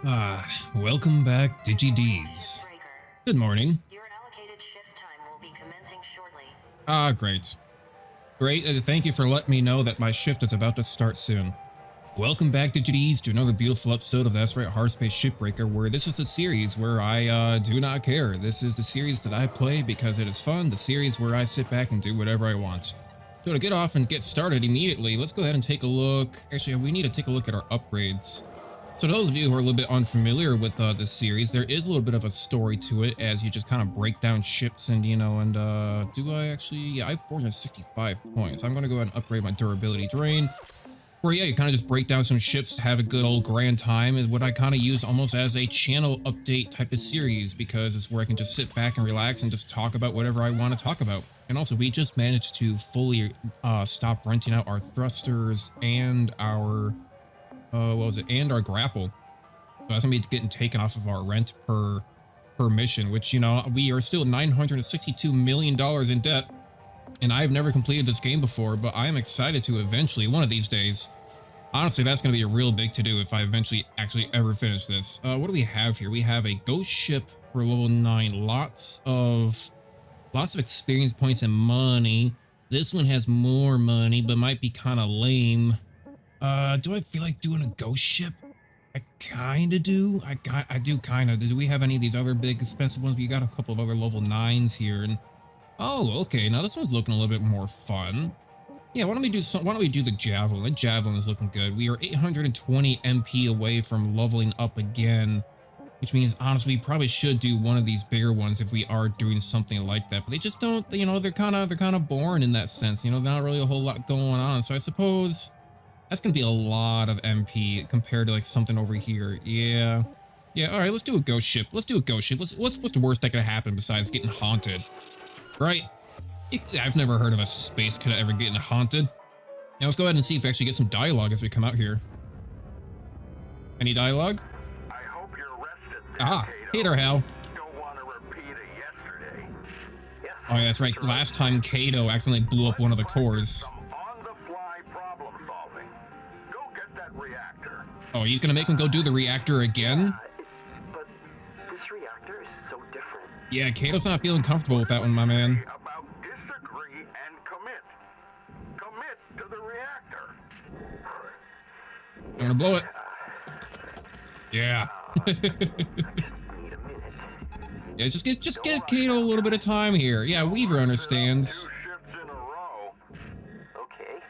Welcome back, DigiDs. Good morning. Your allocated shift time will be commencing shortly. Great. Great, thank you for letting me know that my shift is about to start soon. Welcome back, DigiDs, to another beautiful episode of That's Right, Hardspace Shipbreaker, where this is the series where I, do not care. This is the series that I play because it is fun, the series where I sit back and do whatever I want. So to get off and get started immediately, let's go ahead and take a look. Actually, we need to take a look at our upgrades. So to those of you who are a little bit unfamiliar with this series, there is a little bit of a story to it as you just kind of break down ships and, do I actually? Yeah, I have 465 points. I'm going to go ahead and upgrade my durability drain. Where, yeah, you kind of just break down some ships, have a good old grand time, is what I kind of use almost as a channel update type of series, because it's where I can just sit back and relax and just talk about whatever I want to talk about. And also, we just managed to fully stop renting out our thrusters and our and our grapple. So that's gonna be getting taken off of our rent per mission, which, we are still $962 million in debt. And I've never completed this game before, but I am excited to eventually, one of these days. Honestly, that's going to be a real big to-do if I eventually actually ever finish this. What do we have here? We have a ghost ship for level 9. Lots of experience points and money. This one has more money, but might be kind of lame. Do I feel like doing a ghost ship? I kind of do. I do kind of. Do we have any of these other big expensive ones? We got a couple of other level 9s here, and oh, okay. Now this one's looking a little bit more fun. Yeah, why don't we do the javelin? The javelin is looking good. We are 820 MP away from leveling up again, which means honestly we probably should do one of these bigger ones if we are doing something like that. But they just don't, they're kind of boring in that sense. Not really a whole lot going on. So I suppose that's gonna be a lot of MP compared to like something over here. Yeah. All right, let's do a ghost ship. What's the worst that could happen besides getting haunted? Right? I've never heard of a space cadet ever getting haunted. Now let's go ahead and see if we actually get some dialogue as we come out here. Any dialogue? I hope you're rested, Kaito. Hey there, Hal. Don't want to repeat it yesterday. Yes, Oh yeah, that's right. Last time Kaito accidentally blew up one of the cores. Some on-the-fly problem solving. Go get that reactor. Oh, he's gonna make him go do the reactor again? But this reactor is so different. Yeah, Kaito's not feeling comfortable with that one, my man. About disagree and commit. Commit to the reactor. I'm gonna blow it. Yeah. I just need a minute. Yeah, just get Kaito a little bit of time here. Yeah, Weaver understands. 2 shifts in a row. Okay,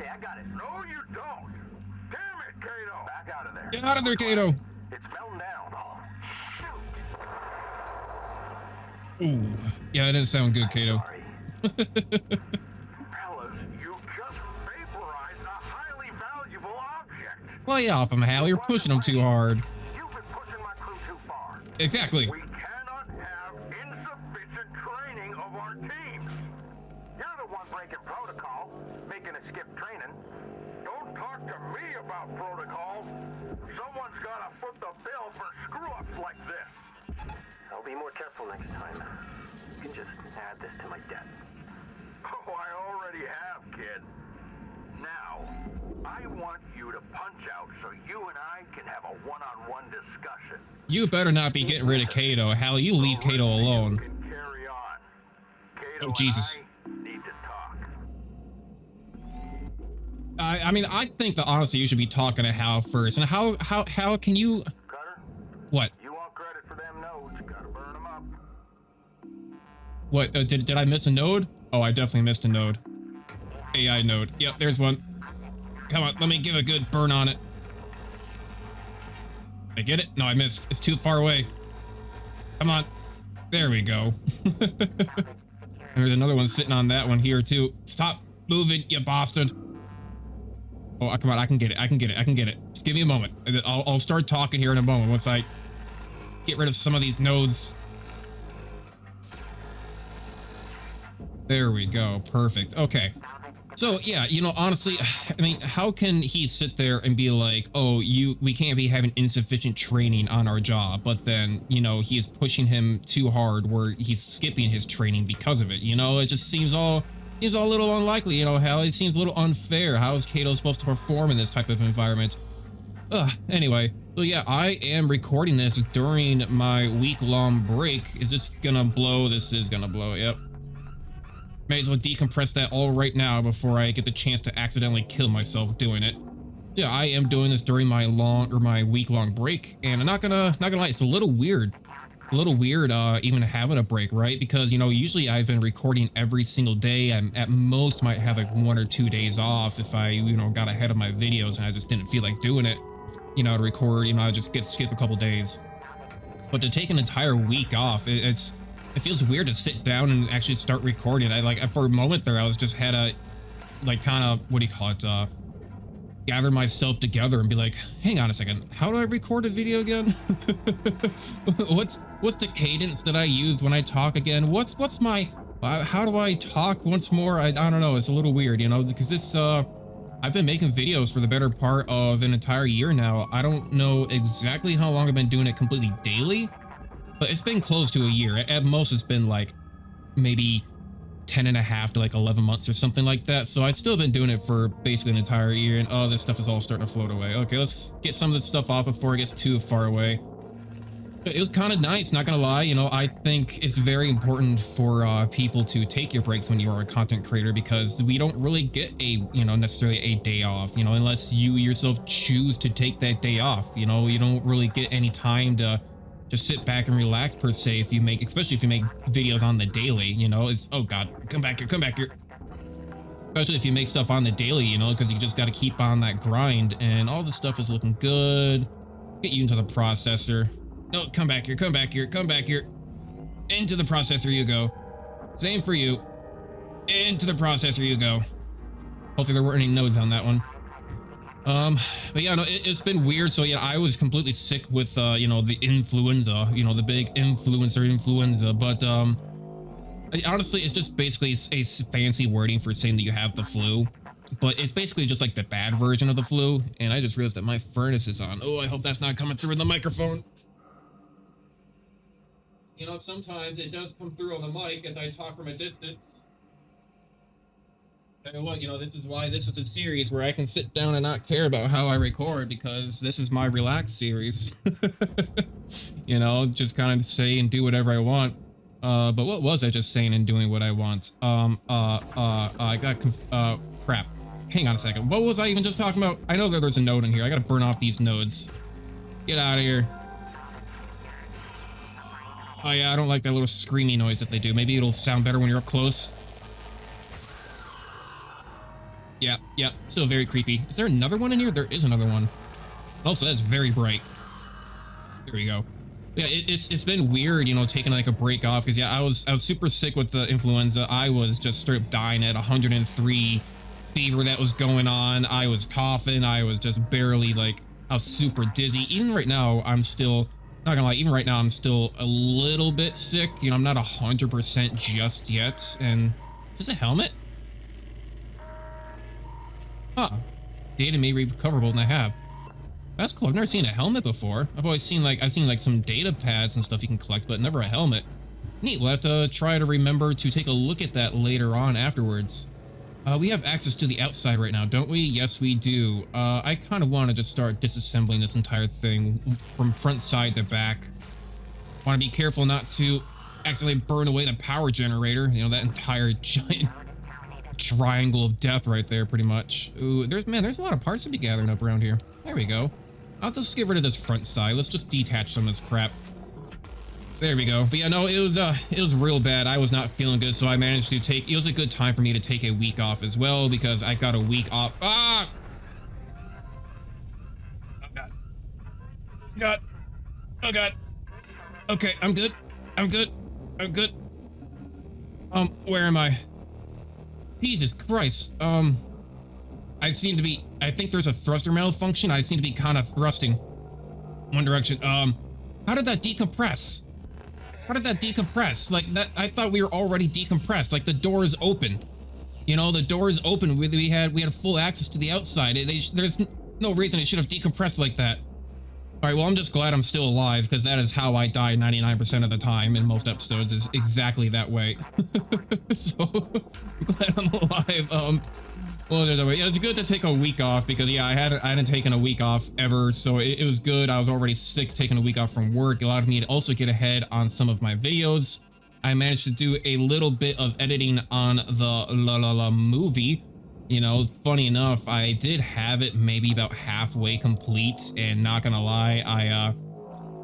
I got it. No, you don't. Damn it, Kaito. Back out of there. Get out of there, Kaito. It's melting down. Oh, shoot. Ooh. Yeah, that didn't sound good, Kaito. Sorry. Fellas, you just vaporized a highly valuable object. Lay off him, Hal. You're pushing him too hard. You've been pushing my crew too far. Exactly. We cannot have insufficient training of our teams. You're the one breaking protocol, making us skip training. Don't talk to me about protocol. Someone's gotta foot the bill for screw-ups like this. I'll be more careful next time. You can just add this to my debt. Oh, I already have, kid. Now, I want you to punch out so you and I can have a one-on-one discussion. You better not be getting rid of Kaito. Hal, you leave Kaito alone. You can carry on. Kaito Oh, Jesus. and I need to talk. I mean, I think that honestly you should be talking to Hal first. And how can you... Cutter, What? you want credit for them nodes. Gotta burn them up. What? Did I miss a node? Oh, I definitely missed a node. AI node. Yep, there's one. Come on, let me give a good burn on it. Did I get it? No, I missed. It's too far away. Come on. There we go. And there's another one sitting on that one here too. Stop moving, you bastard. Oh, come on, I can get it. Just give me a moment. I'll start talking here in a moment once I get rid of some of these nodes. There we go. Perfect. Okay. So yeah, honestly, I mean, how can he sit there and be like, oh, we can't be having insufficient training on our job, but then, he is pushing him too hard where he's skipping his training because of it. It just seems all seems a little unlikely, you know, how it seems a little unfair. How is Kaito supposed to perform in this type of environment? Anyway, so yeah, I am recording this during my week-long break. Is this gonna blow? This is gonna blow, yep. May as well decompress that all right now before I get the chance to accidentally kill myself doing it. Yeah, I am doing this during my week-long break, and I'm not gonna lie, it's a little weird. Even having a break, right? Because, you know, usually I've been recording every single day, and at most might have like 1 or 2 days off if I, you know, got ahead of my videos and I just didn't feel like doing it, you know, to record, you know, I just skip a couple days. But to take an entire week off, it feels weird to sit down and actually start recording. I like, for a moment there, I was just had a, like, kind of, what do you call it, gather myself together and be like, hang on a second, how do I record a video again? what's the cadence that I use when I talk again? What's my, how do I talk once more? I don't know, it's a little weird, you know, because this, I've been making videos for the better part of an entire year now. I don't know exactly how long I've been doing it completely daily, but it's been close to a year. At most, it's been like maybe 10.5 to like 11 months or something like that. So I've still been doing it for basically an entire year, and oh, this stuff is all starting to float away. Okay, let's get some of this stuff off before it gets too far away. But it was kind of nice, not gonna lie. You know, I think it's very important for people to take your breaks when you are a content creator, because we don't really get a, you know, necessarily a day off, you know, unless you yourself choose to take that day off. You know, you don't really get any time to just sit back and relax per se, if you make, especially if you make videos on the daily, you know. It's, oh god, come back here. Especially if you make stuff on the daily, you know, because you just got to keep on that grind, and all the stuff is looking good. Get you into the processor. No, come back here. Into the processor you go. Same for you. Into the processor you go. Hopefully there weren't any nodes on that one. But yeah, no, it's been weird. So yeah, I was completely sick with, you know, the influenza, you know, the big influenza. But, honestly, it's just basically a fancy wording for saying that you have the flu, but it's basically just like the bad version of the flu. And I just realized that my furnace is on. Oh, I hope that's not coming through in the microphone. You know, sometimes it does come through on the mic as I talk from a distance. Tell you what, you know, this is why this is a series where I can sit down and not care about how I record, because this is my relaxed series. You know, just kind of say and do whatever I want. But what was I just saying and doing what I want? I got, crap. Hang on a second. What was I even just talking about? I know that there's a node in here. I gotta burn off these nodes. Get out of here. Oh yeah, I don't like that little screamy noise that they do. Maybe it'll sound better when you're up close. Yeah, still very creepy. Is there another one in here? There is another one. Also, that's very bright. There we go. Yeah, it's been weird, you know, taking like a break off, because yeah, I was super sick with the influenza. I was just straight up dying at 103 fever that was going on. I was coughing. I was just barely, like, I was super dizzy. Even right now, I'm still, not gonna lie, even right now, I'm still a little bit sick. You know, I'm not 100% just yet. And is this a helmet? Huh. Data may be recoverable, and I have. That's cool. I've never seen a helmet before. I've always seen like, some data pads and stuff you can collect, but never a helmet. Neat. We'll have to try to remember to take a look at that later on afterwards. We have access to the outside right now, don't we? Yes, we do. I kind of want to just start disassembling this entire thing from front side to back. Want to be careful not to accidentally burn away the power generator. You know, that entire giant triangle of death right there, pretty much. Ooh, there's a lot of parts to be gathering up around here. There we go. I'll just get rid of this front side. Let's just detach some of this crap. There we go. But yeah, no, it was real bad. I was not feeling good, so I managed to take, it was a good time for me to take a week off as well, because I got a week off. Ah! Oh god. God. Oh god. Okay, I'm good. Where am I? Jesus Christ. I think there's a thruster malfunction. I seem to be kind of thrusting one direction. How did that decompress? Like that, I thought we were already decompressed. Like the door is open. You know, the door is open. We had full access to the outside. There's no reason it should have decompressed like that. All right, well, I'm just glad I'm still alive because that is how I die 99% of the time in most episodes, is exactly that way. So I'm glad I'm alive. Well, yeah, it's good to take a week off because yeah, I hadn't taken a week off ever, so it was good. I was already sick. Taking a week off from work allowed me to also get ahead on some of my videos. I managed to do a little bit of editing on the La movie. You know, funny enough, I did have it maybe about halfway complete, and not gonna lie,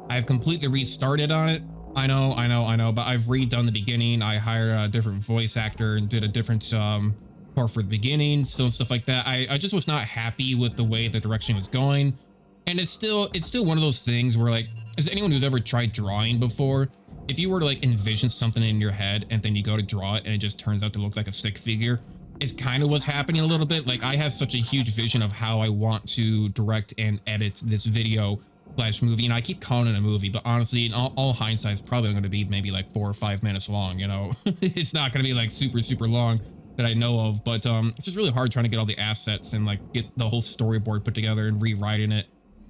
I've completely restarted on it. I know, but I've redone the beginning. I hired a different voice actor and did a different part for the beginning, so stuff like that. I just was not happy with the way the direction was going, and it's still one of those things where, like, as anyone who's ever tried drawing before, if you were to like envision something in your head and then you go to draw it and it just turns out to look like a stick figure, it's kind of what's happening a little bit. Like, I have such a huge vision of how I want to direct and edit this video slash movie, and I keep calling it a movie, but honestly, in all hindsight, it's probably going to be maybe like 4 or 5 minutes long, you know. It's not going to be like super long that I know of, but it's just really hard trying to get all the assets and like get the whole storyboard put together and rewriting it.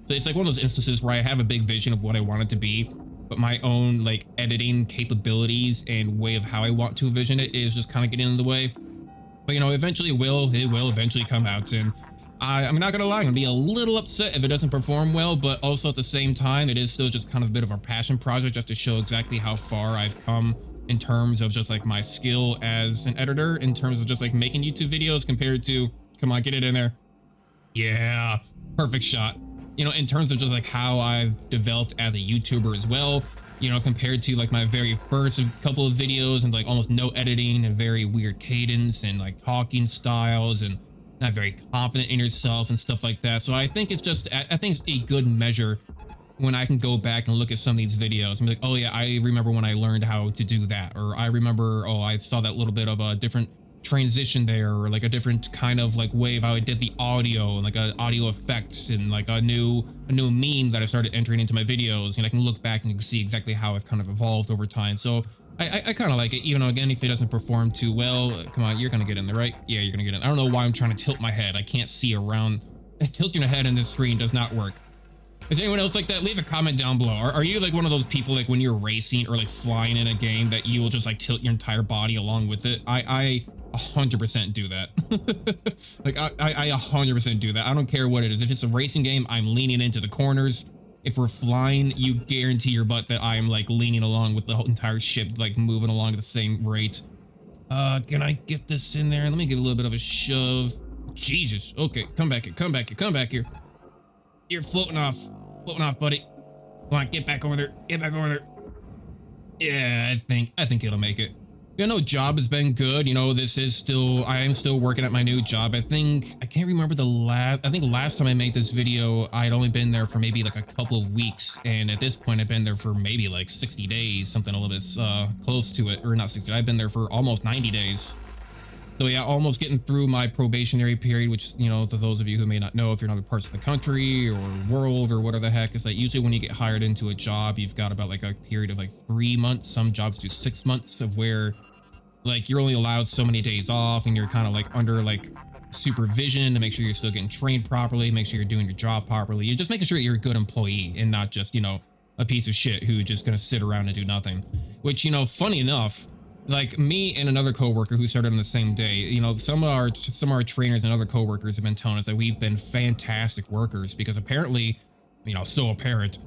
So it's like one of those instances where I have a big vision of what I want it to be, but my own like editing capabilities and way of how I want to envision it is just kind of getting in the way. But you know, eventually it will eventually come out, and I'm not gonna lie, I'm gonna be a little upset if it doesn't perform well, but also at the same time, it is still just kind of a bit of a passion project just to show exactly how far I've come in terms of just like my skill as an editor, in terms of just like making YouTube videos compared to, come on, get it in there. Yeah, perfect shot. You know, in terms of just like how I've developed as a YouTuber as well, you know, compared to like my very first couple of videos and like almost no editing and very weird cadence and like talking styles and not very confident in yourself and stuff like that. So I think it's just, I think it's a good measure when I can go back and look at some of these videos and be like, oh yeah, I remember when I learned how to do that. Or I remember, oh, I saw that little bit of a different transition there, or like a different kind of like way of how I did the audio and like audio effects and like a new meme that I started entering into my videos, and I can look back and see exactly how I've kind of evolved over time. So I kind of like it, even though again, if it doesn't perform too well, come on, you're gonna get in there, right? Yeah, you're gonna get in. I don't know why I'm trying to tilt my head. I can't see around. Tilting your head in this screen does not work. Is anyone else like that? Leave a comment down below. Are you like one of those people, like when you're racing or like flying in a game, that you will just like tilt your entire body along with it? I 100% do that. Like I 100% do that. I don't care what it is. If it's a racing game, I'm leaning into the corners. If we're flying, you guarantee your butt that I'm like leaning along with the whole entire ship, like moving along at the same rate. Can I get this in there? Let me give it a little bit of a shove. Jesus. Okay, come back here, come back here, come back here. You're floating off, buddy. Come on, get back over there, get back over there. Yeah, I think it'll make it. You know, job has been good. You know, I am still working at my new job. I can't remember I think last time I made this video, I'd only been there for maybe like a couple of weeks. And at this point, I've been there for maybe like 60 days, something a little bit close to it, or not 60. I've been there for almost 90 days. So yeah, almost getting through my probationary period, which, you know, to those of you who may not know, if you're in other parts of the country or world or whatever the heck, is that usually when you get hired into a job, you've got about like a period of like 3 months. Some jobs do 6 months of where like you're only allowed so many days off, and you're kind of like under like supervision to make sure you're still getting trained properly, make sure you're doing your job properly. You're just making sure you're a good employee and not just, you know, a piece of shit who's just going to sit around and do nothing. Which, you know, funny enough, like me and another coworker who started on the same day, you know, some of our trainers and other coworkers have been telling us that we've been fantastic workers, because apparently, you know, so apparent,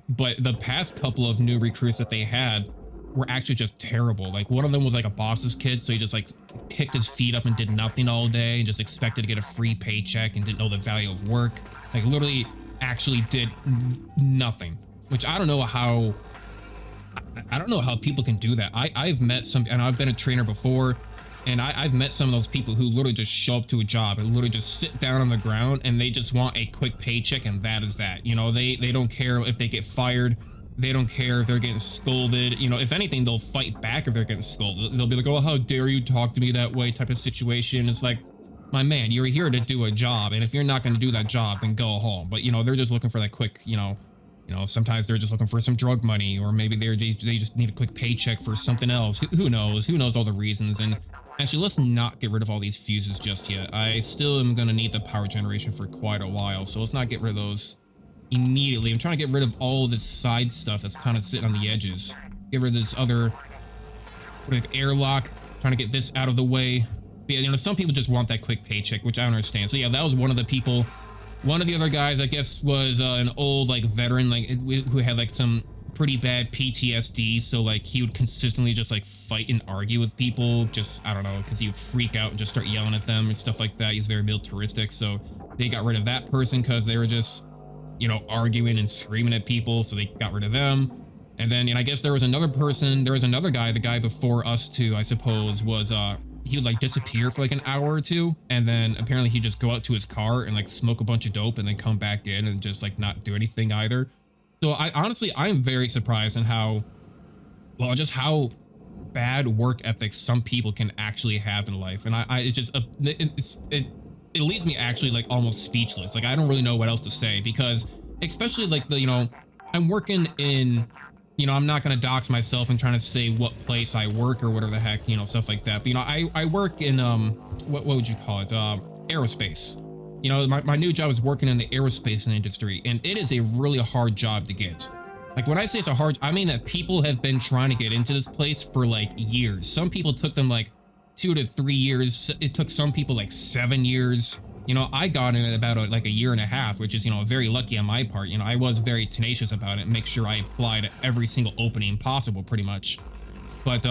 but the past couple of new recruits that they had were actually just terrible. Like one of them was like a boss's kid, so he just like kicked his feet up and did nothing all day and just expected to get a free paycheck and didn't know the value of work. Like literally actually did nothing, which I don't know how people can do that. I've met some, and I've been a trainer before, and I've met some of those people who literally just show up to a job and literally just sit down on the ground and they just want a quick paycheck, and that is that. You know, they don't care if they get fired. They don't care if they're getting scolded. You know, if anything, they'll fight back if they're getting scolded. They'll be like, oh, how dare you talk to me that way, type of situation. It's like, my man, you're here to do a job, and if you're not going to do that job, then go home. But, you know, they're just looking for that quick, you know, sometimes they're just looking for some drug money, or maybe they just need a quick paycheck for something else. Who knows? Who knows all the reasons? And actually, let's not get rid of all these fuses just yet. I still am going to need the power generation for quite a while, so let's not get rid of those immediately. I'm trying to get rid of all this side stuff that's kind of sitting on the edges. Get rid of this other airlock. Trying to get this out of the way. But yeah, you know, some people just want that quick paycheck, which I don't understand. So yeah, that was one of the people. One of the other guys, I guess, was an old like veteran, like who had like some pretty bad PTSD. So like he would consistently just like fight and argue with people. Just, I don't know, because he would freak out and just start yelling at them and stuff like that. He's very militaristic. So they got rid of that person because they were just, you know, arguing and screaming at people. So they got rid of them. And then, and I guess there was another person, there was another guy, the guy before us too, I suppose, was he would like disappear for like an hour or two, and then apparently he'd just go out to his car and like smoke a bunch of dope and then come back in and just like not do anything either. So I honestly, I'm very surprised in how, well, just how bad work ethics some people can actually have in life. And it just, it leaves me actually like almost speechless. Like, I don't really know what else to say, because especially like the, you know, I'm working in, you know, I'm not going to dox myself and trying to say what place I work or whatever the heck, you know, stuff like that. But, you know, I work in, what would you call it? Aerospace. You know, my new job is working in the aerospace industry, and it is a really hard job to get. Like, when I say it's a hard, I mean that people have been trying to get into this place for like years. Some people took them like 2 to 3 years. It took some people like 7 years. You know, I got in about like a year and a half, which is, you know, very lucky on my part. You know, I was very tenacious about it and make sure I applied to every single opening possible, pretty much. But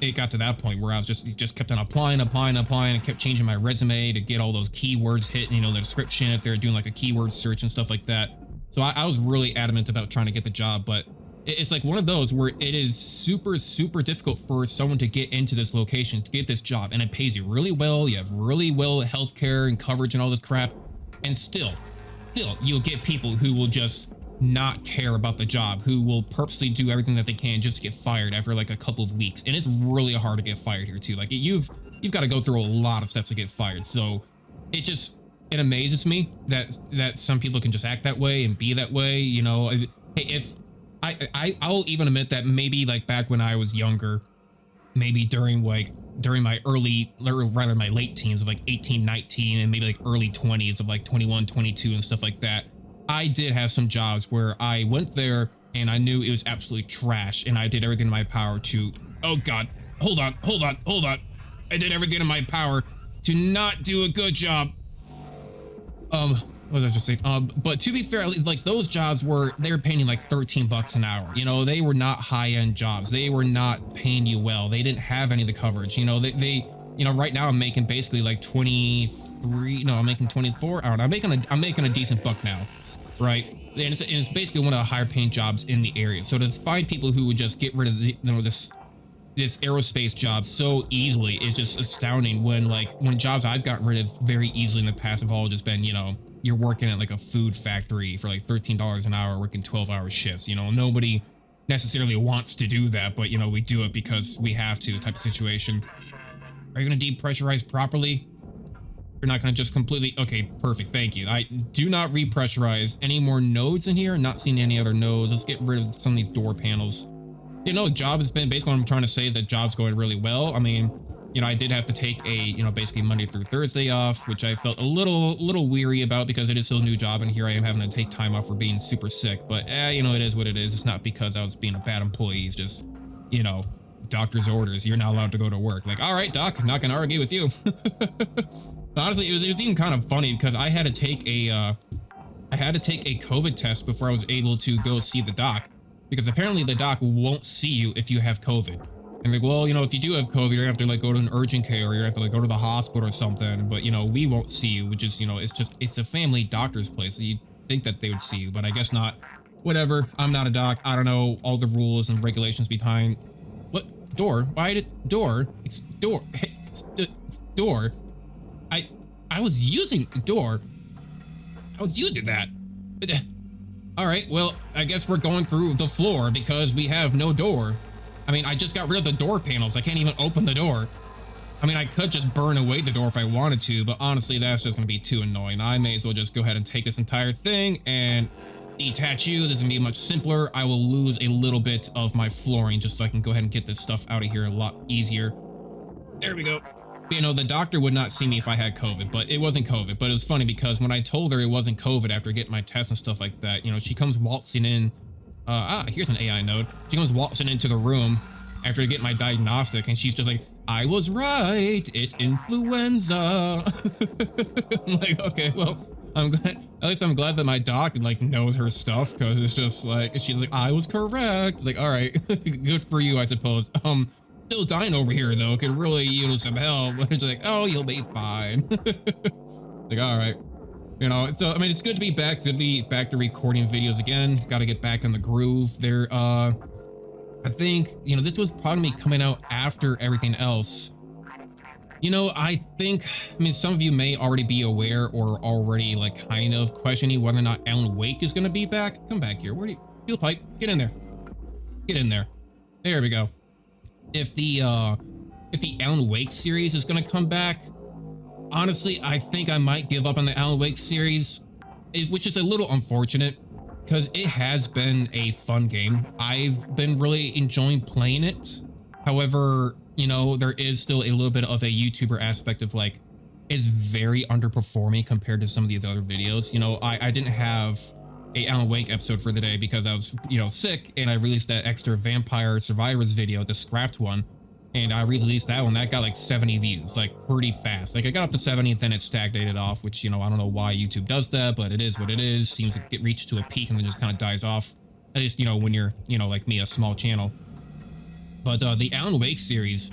it got to that point where I was just kept on applying and kept changing my resume to get all those keywords hit, you know, the description, if they're doing like a keyword search and stuff like that. So I was really adamant about trying to get the job, but it's like one of those where it is super, super difficult for someone to get into this location, to get this job, and it pays you really well. You have really well healthcare and coverage and all this crap. And still you'll get people who will just not care about the job, who will purposely do everything that they can just to get fired after like a couple of weeks. And it's really hard to get fired here too. Like you've got to go through a lot of steps to get fired. So it amazes me that some people can just act that way and be that way. You know, if I'll even admit that maybe like back when I was younger, maybe during my early, or rather my late teens of like 18, 19, and maybe like early 20s of like 21, 22 and stuff like that, I did have some jobs where I went there and I knew it was absolutely trash, and I did everything in my power to, oh God, hold on. I did everything in my power to not do a good job. What was I just saying? But to be fair, like those jobs they were paying you like 13 bucks an hour. You know, they were not high-end jobs. They were not paying you well. They didn't have any of the coverage. You know, they you know, right now I'm making basically like 23. No, I'm making 24. I don't know. I'm making a decent buck now, right? And it's basically one of the higher paying jobs in the area. So to find people who would just get rid of this aerospace job so easily is just astounding. When jobs I've gotten rid of very easily in the past have all just been, you know, you're working at like a food factory for like $13 an hour, working 12-hour shifts. You know, nobody necessarily wants to do that, but you know, we do it because we have to, type of situation. Are you going to depressurize properly? You're not going to just completely, okay, perfect, thank you. I do not repressurize any more nodes in here. Not seeing any other nodes. Let's get rid of some of these door panels. You know, job has been, basically what I'm trying to say is that job's going really well. I mean, you know, I did have to take a, you know, basically Monday through Thursday off, which I felt a little weary about because it is still a new job, and here I am having to take time off for being super sick. But you know, it is what it is. It's not because I was being a bad employee. It's just, you know, doctor's orders. You're not allowed to go to work. Like, all right, doc, I'm not gonna argue with you. Honestly, it was even kind of funny because I had to take a COVID test before I was able to go see the doc, because apparently the doc won't see you if you have COVID. And like, well, you know, if you do have COVID, you're gonna have to like go to an urgent care, or you're gonna have to like go to the hospital or something. But you know, we won't see you, which is, you know, it's a family doctor's place. So you'd think that they would see you, but I guess not. Whatever. I'm not a doc. I don't know all the rules and regulations behind. What door? Why did door? It's door. Hey, it's door. I was using the door. I was using that. All right. Well, I guess we're going through the floor because we have no door. I mean, I just got rid of the door panels. I can't even open the door. I mean, I could just burn away the door if I wanted to, but honestly, that's just going to be too annoying. I may as well just go ahead and take this entire thing and detach you. This is going to be much simpler. I will lose a little bit of my flooring just so I can go ahead and get this stuff out of here a lot easier. There we go. You know, the doctor would not see me if I had COVID, but it wasn't COVID. But it was funny because when I told her it wasn't COVID after getting my test and stuff like that, you know, she comes waltzing in. Here's an AI node. She comes waltzing into the room after I get my diagnostic, and she's just like, I was right. It's influenza. I'm like, okay, well, I'm glad. At least I'm glad that my doc like knows her stuff, because it's just like she's like, I was correct. Like, all right, good for you, I suppose. Still dying over here though. Could really use some help. It's like, oh, you'll be fine. Like, all right. You know, so I mean, it's good to be back. It's good to be back to recording videos again. Got to get back in the groove there. I think, you know, this was probably coming out after everything else. You know, I mean, some of you may already be aware or already like kind of questioning whether or not Alan Wake is going to be back. Come back here. Where do you, steel pipe? Get in there. Get in there. There we go. If the Alan Wake series is going to come back, honestly, I think I might give up on the Alan Wake series, which is a little unfortunate because it has been a fun game. I've been really enjoying playing it. However, you know, there is still a little bit of a YouTuber aspect of like, it's very underperforming compared to some of these other videos. You know, I didn't have a Alan Wake episode for the day because I was, you know, sick, and I released that extra Vampire Survivors video, the scrapped one. And I released that one. That got like 70 views, like pretty fast. Like I got up to 70, then it stagnated off, which, you know, I don't know why YouTube does that, but it is what it is. Seems to get reached to a peak and then just kind of dies off. At least, you know, when you're, you know, like me, a small channel. But the Alan Wake series,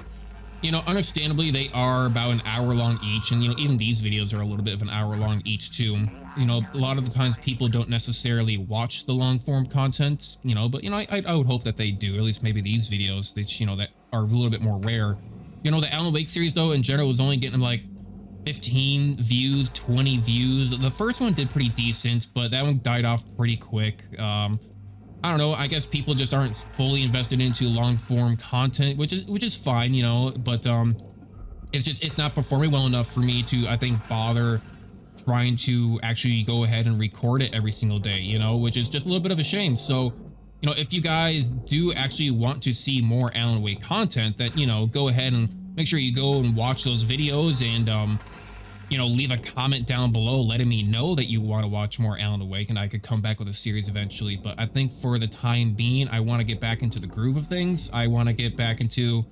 you know, understandably, they are about an hour long each. And, you know, even these videos are a little bit of an hour long each too. You know, a lot of the times people don't necessarily watch the long form content, you know, but, you know, I would hope that they do, at least maybe these videos that, you know, that are a little bit more rare. You know, the Alan Wake series though, in general, was only getting like 15 views, 20 views. The first one did pretty decent, but that one died off pretty quick. I don't know, I guess people just aren't fully invested into long form content, which is fine, you know, but it's not performing well enough for me to, I think, bother trying to actually go ahead and record it every single day, you know, which is just a little bit of a shame. So, you know, if you guys do actually want to see more Alan Wake content, that, you know, go ahead and make sure you go and watch those videos and, you know, leave a comment down below letting me know that you want to watch more Alan Wake, and I could come back with a series eventually. But I think for the time being, I want to get back into the groove of things. I want to get back into,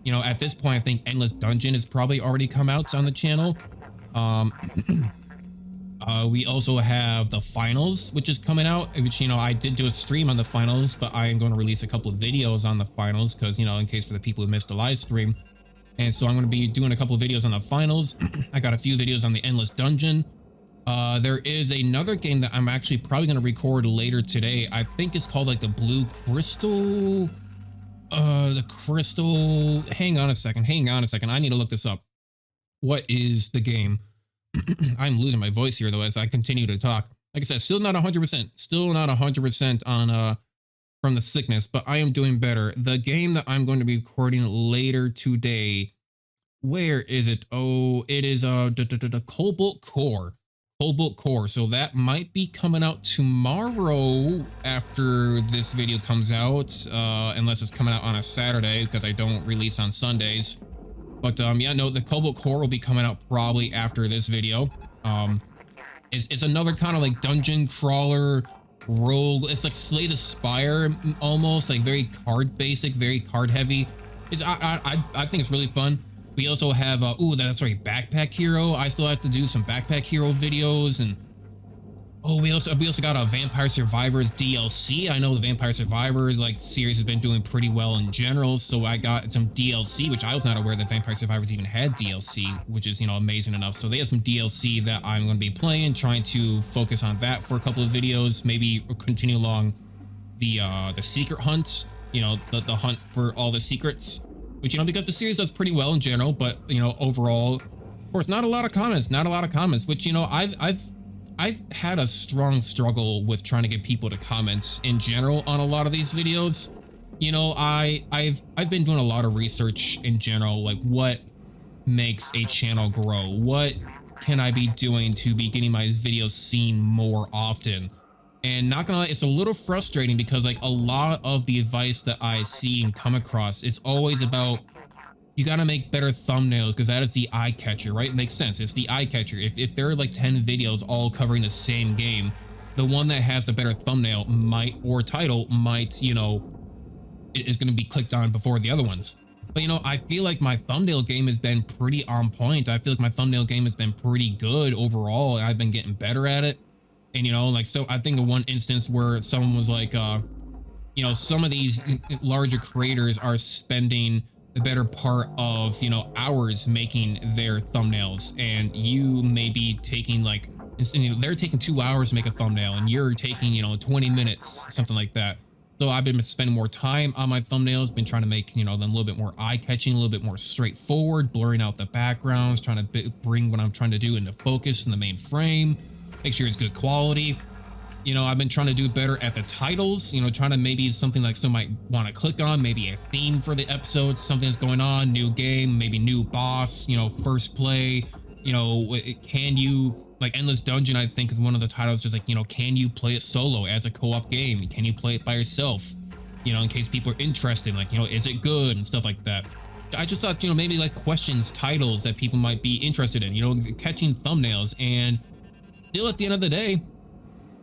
you know, at this point, I think Endless Dungeon has probably already come out on the channel. We also have the finals, which is coming out, which, you know, I did do a stream on the finals, but I am going to release a couple of videos on the finals because, you know, in case for the people who missed the live stream. And so I'm going to be doing a couple of videos on the finals. I got a few videos on the Endless Dungeon. There is another game that I'm actually probably going to record later today. I think it's called like the Blue Crystal. The Crystal. Hang on a second. I need to look this up. What is the game? I'm losing my voice here though as I continue to talk. Like I said, still not 100% on from the sickness, but I am doing better. The game that I'm going to be recording later today, where is it? Oh, it is the Cobalt Core. Cobalt Core. So that might be coming out tomorrow after this video comes out, unless it's coming out on a Saturday because I don't release on Sundays. But yeah, no, the Cobalt Core will be coming out probably after this video. It's another kind of like dungeon crawler rogue. It's like Slay the Spire almost, like very card basic, very card heavy. I think it's really fun. We also have that's right, Backpack Hero. I still have to do some Backpack Hero videos, and we also got a Vampire Survivors DLC. I know the Vampire Survivors like series has been doing pretty well in general, so I got some DLC, which I was not aware that Vampire Survivors even had DLC, which is, you know, amazing enough. So they have some DLC that I'm going to be playing, trying to focus on that for a couple of videos, maybe continue along the secret hunts, you know, the hunt for all the secrets, which, you know, because the series does pretty well in general, but, you know, overall, of course, not a lot of comments, which, you know, I've had a strong struggle with trying to get people to comment in general on a lot of these videos. You know, I've been doing a lot of research in general, like what makes a channel grow? What can I be doing to be getting my videos seen more often? And not gonna lie, it's a little frustrating because like a lot of the advice that I see and come across is always about you got to make better thumbnails because that is the eye catcher, right? It makes sense. It's the eye catcher. If there are like 10 videos all covering the same game, the one that has the better thumbnail might, or title might, you know, is going to be clicked on before the other ones. But, you know, I feel like my thumbnail game has been pretty on point. I feel like my thumbnail game has been pretty good overall. I've been getting better at it. And, you know, like, so I think of one instance where someone was like, you know, some of these larger creators are spending the better part of, you know, hours making their thumbnails, and you may be taking like, you know, they're taking 2 hours to make a thumbnail and you're taking, you know, 20 minutes, something like that. So I've been spending more time on my thumbnails, been trying to make, you know, them a little bit more eye-catching, a little bit more straightforward, blurring out the backgrounds, trying to bring what I'm trying to do into focus in the main frame, make sure it's good quality. You know, I've been trying to do better at the titles, you know, trying to maybe something like some might want to click on, maybe a theme for the episodes, something that's going on, new game, maybe new boss, you know, first play, you know, can you, like Endless Dungeon, I think is one of the titles, just like, you know, can you play it solo as a co-op game? Can you play it by yourself? You know, in case people are interested, like, you know, is it good and stuff like that. I just thought, you know, maybe like questions, titles that people might be interested in, you know, catching thumbnails. And still at the end of the day,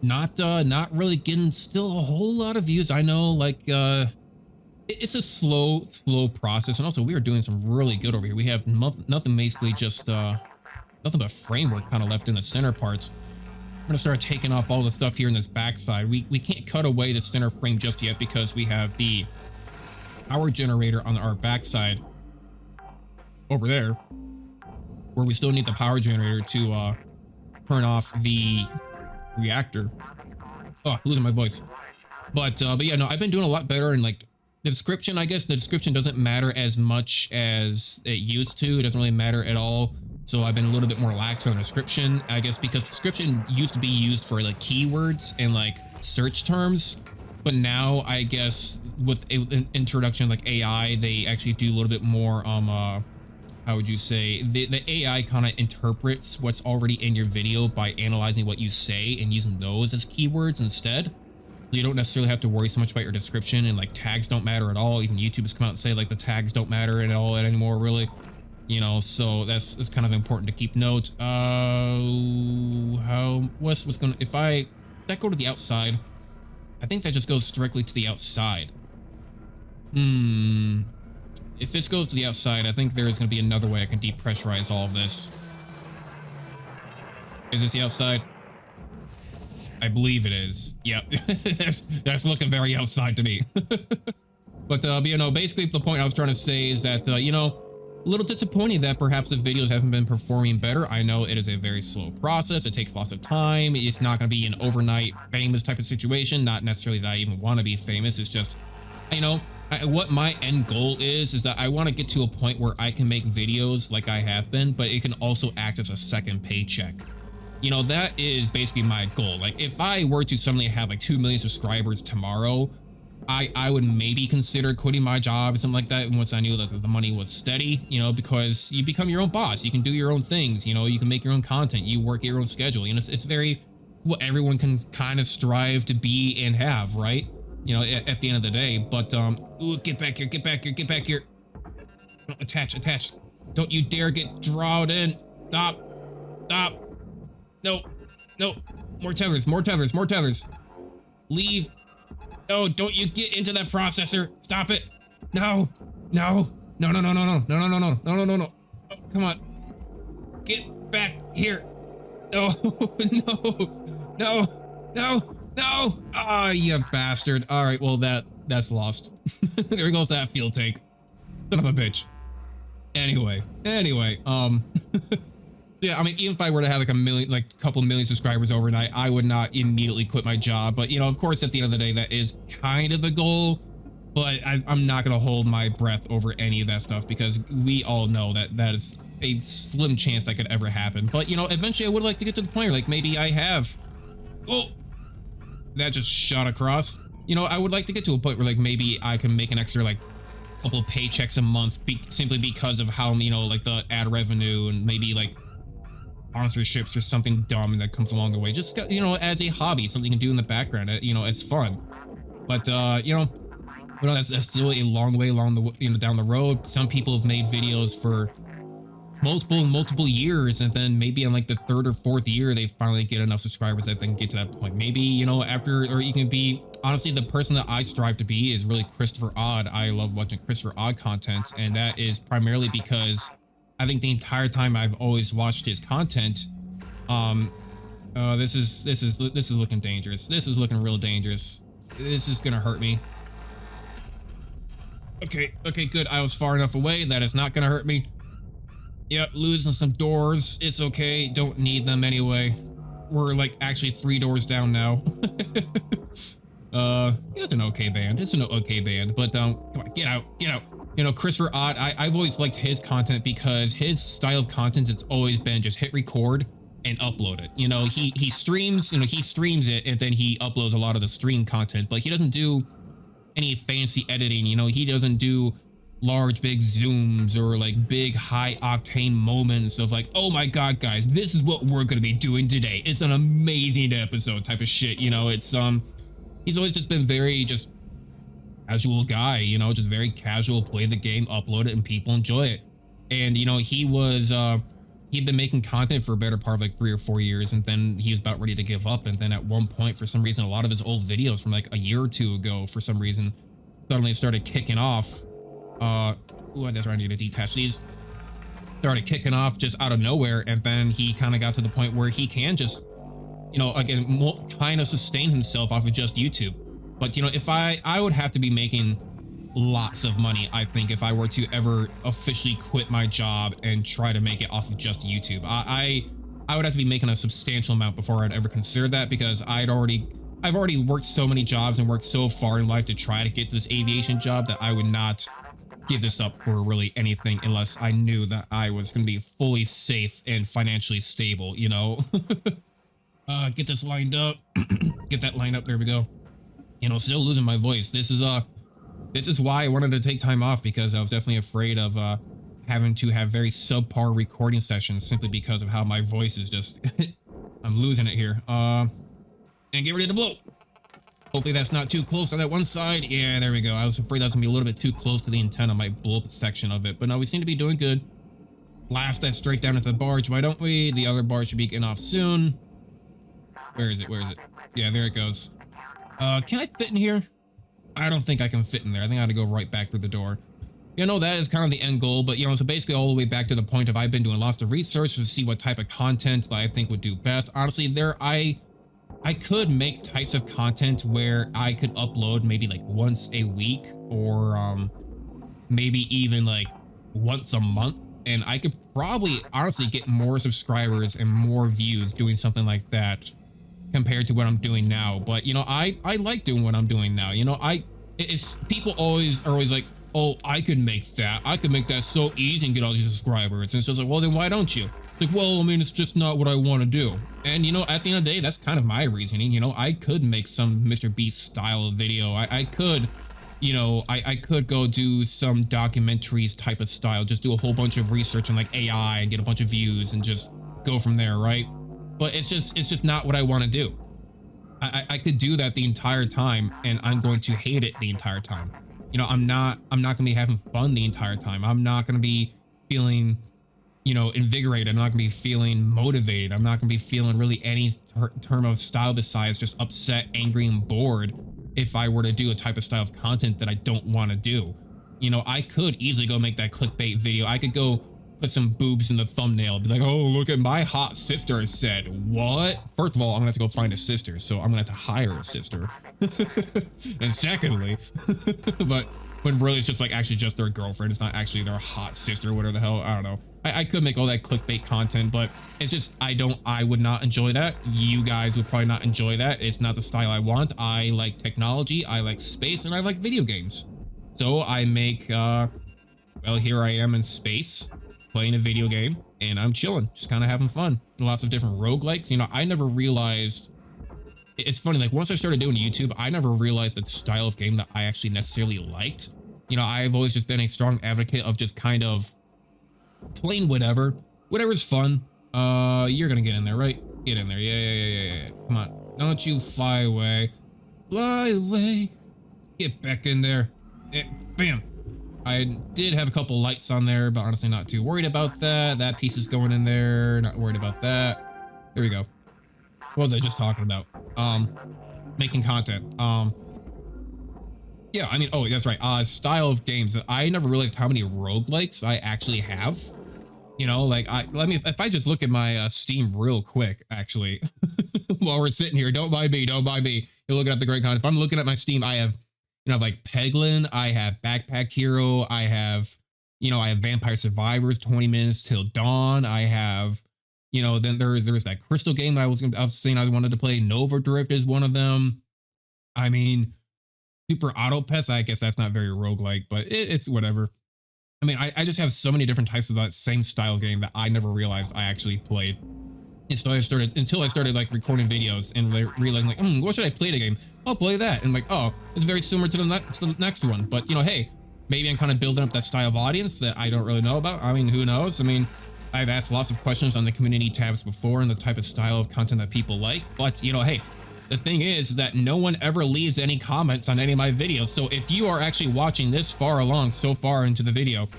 not really getting still a whole lot of views. I know, like, it's a slow process. And also we are doing some really good over here. We have nothing, basically just, nothing but framework kind of left in the center parts. I'm gonna start taking off all the stuff here in this backside. We can't cut away the center frame just yet because we have the power generator on our backside over there, where we still need the power generator to turn off the reactor. Oh, losing my voice. But yeah, no, I've been doing a lot better. And like the description, I guess the description doesn't matter as much as it used to. It doesn't really matter at all. So I've been a little bit more lax on description, I guess, because description used to be used for like keywords and like search terms. But now I guess with an introduction like AI, they actually do a little bit more, how would you say, the AI kind of interprets what's already in your video by analyzing what you say and using those as keywords instead. So you don't necessarily have to worry so much about your description, and like tags don't matter at all. Even YouTube has come out and say like the tags don't matter at all anymore, really. You know, so that's kind of important to keep note. What's gonna, if that go to the outside, I think that just goes directly to the outside. If this goes to the outside, I think there is going to be another way I can depressurize all of this. Is this the outside? I believe it is. Yep. that's looking very outside to me. But you know, basically the point I was trying to say is that, you know, a little disappointing that perhaps the videos haven't been performing better. I know it is a very slow process. It takes lots of time. It's not going to be an overnight famous type of situation. Not necessarily that I even want to be famous. It's just, you know, what my end goal is that I want to get to a point where I can make videos like I have been, but it can also act as a second paycheck. You know, that is basically my goal. Like if I were to suddenly have like 2 million subscribers tomorrow, I would maybe consider quitting my job or something like that once I knew that the money was steady, you know, because you become your own boss. You can do your own things, you know, you can make your own content, you work your own schedule. You know, it's very what everyone can kind of strive to be and have, right? You know, at the end of the day. But ooh, get back here, get back here, get back here. Attach. Don't you dare get drawed in. Stop. No. More tethers. Leave. No, don't you get into that processor. Stop it. No. Oh, come on. Get back here. No. Ah, you bastard. All right, well, that's lost. There goes that fuel tank. Son of a bitch. Anyway. Yeah, I mean, even if I were to have like a couple million subscribers overnight, I would not immediately quit my job. But, you know, of course, at the end of the day, that is kind of the goal. But I'm not going to hold my breath over any of that stuff because we all know that is a slim chance that could ever happen. But, you know, eventually I would like to get to the point where, like, maybe I have... Oh, that just shot across. You know, I would like to get to a point where, like, maybe I can make an extra, like, couple paychecks a month simply because of how, you know, like, the ad revenue and maybe, like, sponsorships or something dumb that comes along the way, just, you know, as a hobby, something you can do in the background, you know, it's fun. But you know, But no, that's still a long way along the, down the road. Some people have made videos for multiple years, and then maybe in like the third or fourth year they finally get enough subscribers that they can get to that point. Maybe, you know, after, or you can be, honestly, the person that I strive to be is really Christopher Odd. I love watching Christopher Odd content, and that is primarily because I think the entire time I've always watched his content, this is looking dangerous. This is looking real dangerous. This is gonna hurt me. Okay, good. I was far enough away that it's not gonna hurt me. Yep, losing some doors. It's okay. Don't need them anyway. We're like actually 3 doors down now. It's an okay band. It's an okay band, but come on, get out. You know, Christopher Odd, I've always liked his content because his style of content has always been just hit record and upload it. You know, he streams, he streams it and then he uploads a lot of the stream content, but he doesn't do any fancy editing. You know, he doesn't do large big zooms or like big high octane moments of like, oh my god guys, this is what we're gonna be doing today, it's an amazing episode type of shit. You know, it's he's always just been very just casual guy, you know, just very casual, play the game, upload it, and people enjoy it. And you know, he'd been making content for a better part of like 3 or 4 years, and then he was about ready to give up. And then at one point, for some reason, a lot of his old videos from like a year or two ago, for some reason, suddenly started kicking off. That's where I need to detach these. Started kicking off just out of nowhere, and then he kind of got to the point where he can just, you know, again, kind of sustain himself off of just YouTube. But you know, if I would have to be making lots of money, I think, if I were to ever officially quit my job and try to make it off of just YouTube. I would have to be making a substantial amount before I'd ever consider that, because I've already worked so many jobs and worked so far in life to try to get to this aviation job that I would not give this up for really anything unless I knew that I was going to be fully safe and financially stable, you know. Get this lined up. Get that lined up. There we go. You know, still losing my voice. This is why I wanted to take time off, because I was definitely afraid of having to have very subpar recording sessions simply because of how my voice is just I'm losing it here. And get ready to blow. Hopefully that's not too close on that one side. Yeah, there we go. I was afraid that's gonna be a little bit too close to the antenna. Might blow up a section of it, but no, we seem to be doing good. Blast that straight down at the barge, why don't we? The other barge should be getting off soon. Where is it? Yeah, there it goes. Can I fit in here? I don't think I can fit in there. I think I had to go right back through the door. You know, that is kind of the end goal, but you know, so basically all the way back to the point of I've been doing lots of research to see what type of content that I think would do best. Honestly, I could make types of content where I could upload maybe like once a week, or maybe even like once a month, and I could probably honestly get more subscribers and more views doing something like that compared to what I'm doing now. But you know, I like doing what I'm doing now. You know, it's people are always like, oh, I could make that so easy and get all these subscribers. And it's just like, well, then why don't you? It's like, well, I mean, it's just not what I want to do. And you know, at the end of the day, that's kind of my reasoning. You know, I could make some Mr. Beast style of video. I could, you know, I could go do some documentaries type of style, just do a whole bunch of research on like AI and get a bunch of views and just go from there, right? But it's just not what I want to do. I could do that the entire time, and I'm going to hate it the entire time. You know, I'm not gonna be having fun the entire time. I'm not gonna be feeling, you know, invigorated. I'm not gonna be feeling motivated. I'm not gonna be feeling really any term of style besides just upset, angry, and bored if I were to do a type of style of content that I don't want to do. You know, I could easily go make that clickbait video. I could go put some boobs in the thumbnail, be like, oh, look at my hot sister said what? First of all, I'm gonna have to go find a sister, so I'm gonna have to hire a sister. And secondly, but when really it's just like actually just their girlfriend, it's not actually their hot sister, whatever the hell, I don't know. I could make all that clickbait content, but it's just, I would not enjoy that. You guys would probably not enjoy that. It's not the style I want. I like technology, I like space, and I like video games. So I make, well, here I am in space, playing a video game, and I'm chilling, just kind of having fun. Lots of different roguelikes. You know, I never realized, it's funny, like once I started doing YouTube, I never realized the style of game that I actually necessarily liked. You know, I've always just been a strong advocate of just kind of playing whatever's fun. You're gonna get in there, right? Get in there. Yeah. Come on, don't you fly away. Get back in there. Bam. I did have a couple lights on there, but honestly not too worried about that. That piece is going in there. Not worried about that. There we go. What was I just talking about? Making content. Yeah, I mean, oh, that's right. Style of games. I never realized how many roguelikes I actually have. You know, like if I just look at my Steam real quick, actually, while we're sitting here, don't mind me, don't mind me. You're looking at the great content. If I'm looking at my Steam, I have, you know, like Peglin, I have Backpack Hero, I have, you know, I have Vampire Survivors, 20 Minutes Till Dawn. I have, you know, then there's that Crystal game that I was saying I wanted to play. Nova Drift is one of them. I mean, Super Auto Pets, I guess that's not very roguelike, but it's whatever. I mean, I just have so many different types of that same style game that I never realized I actually played. And so until I started like recording videos and realizing like, what should I play the game? I'll play that. And like, oh, it's very similar to the next one. But you know, hey, maybe I'm kind of building up that style of audience that I don't really know about. I mean, who knows? I mean, I've asked lots of questions on the community tabs before and the type of style of content that people like. But you know, hey, the thing is that no one ever leaves any comments on any of my videos. So if you are actually watching this far along, so far into the video,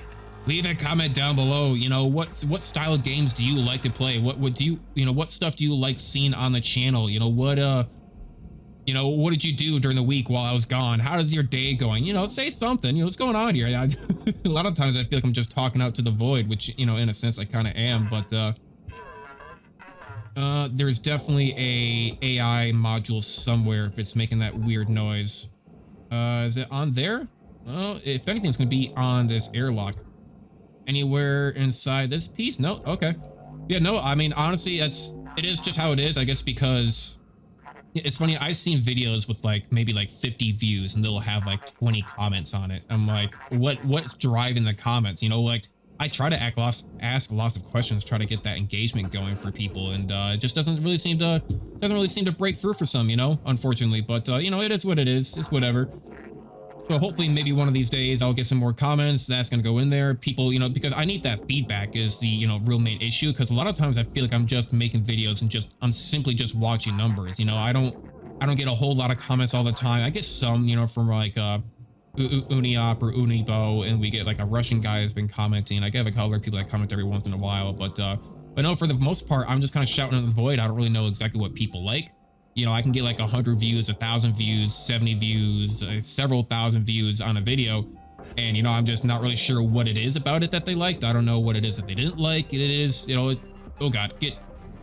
leave a comment down below. You know, what style of games do you like to play? What do you know, what stuff do you like seeing on the channel? You know, what did you do during the week while I was gone? How is your day going? You know, say something. You know, what's going on here? A lot of times I feel like I'm just talking out to the void, which, you know, in a sense I kind of am, but there's definitely a AI module somewhere if it's making that weird noise. Is it on there? Well, if anything, it's gonna be on this airlock. Anywhere inside this piece? No. Okay. Yeah, no, I mean, honestly, it is just how it is, I guess, because it's funny. I've seen videos with like maybe like 50 views and they'll have like 20 comments on it. I'm like, what's driving the comments? You know, like I try to ask lots of questions, try to get that engagement going for people, and it just doesn't really seem to break through for some, you know, unfortunately. But you know, it is what it is. It's whatever. So hopefully maybe one of these days I'll get some more comments that's going to go in there. People, you know, because I need that feedback is the, you know, real main issue. Because a lot of times I feel like I'm just making videos and I'm simply just watching numbers. You know, I don't get a whole lot of comments all the time. I get some, you know, from like Uniop or Unibo, and we get like a Russian guy has been commenting. I get a couple of people that comment every once in a while, but no, for the most part, I'm just kind of shouting at the void. I don't really know exactly what people like. You know, I can get like 100 views, 1,000 views, 70 views, several thousand views on a video. And, you know, I'm just not really sure what it is about it that they liked. I don't know what it is that they didn't like. It is, you know, oh God, get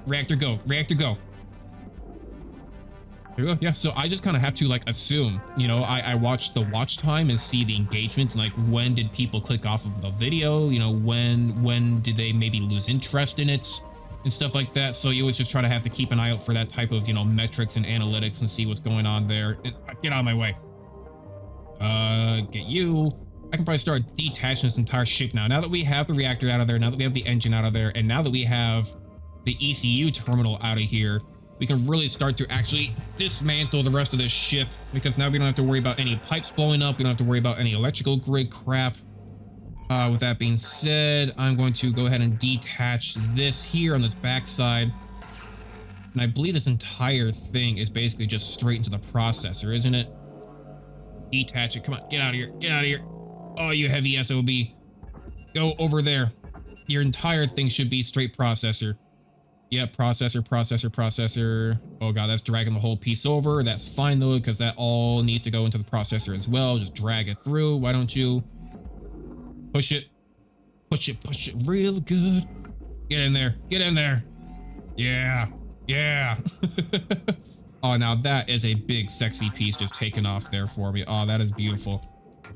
reactor go, reactor go. There we go. Yeah, so I just kind of have to like assume, you know, I watch the watch time and see the engagement, and like when did people click off of the video, you know, when did they maybe lose interest in it and stuff like that. So you always just try to have to keep an eye out for that type of, you know, metrics and analytics and see what's going on there. And get out of my way. Get you. I can probably start detaching this entire ship now. Now that we have the reactor out of there, now that we have the engine out of there, and now that we have the ECU terminal out of here, we can really start to actually dismantle the rest of this ship, because now we don't have to worry about any pipes blowing up. We don't have to worry about any electrical grid crap. With that being said, I'm going to go ahead and detach this here on this backside. And I believe this entire thing is basically just straight into the processor, isn't it? Detach it. Come on, get out of here. Get out of here. Oh, you heavy SOB. Go over there. Your entire thing should be straight processor. Yeah, processor. Oh God, that's dragging the whole piece over. That's fine though, because that all needs to go into the processor as well. Just drag it through. Why don't you push it real good. Get in there. Yeah. Oh, now that is a big sexy piece just taken off there for me. Oh, that is beautiful.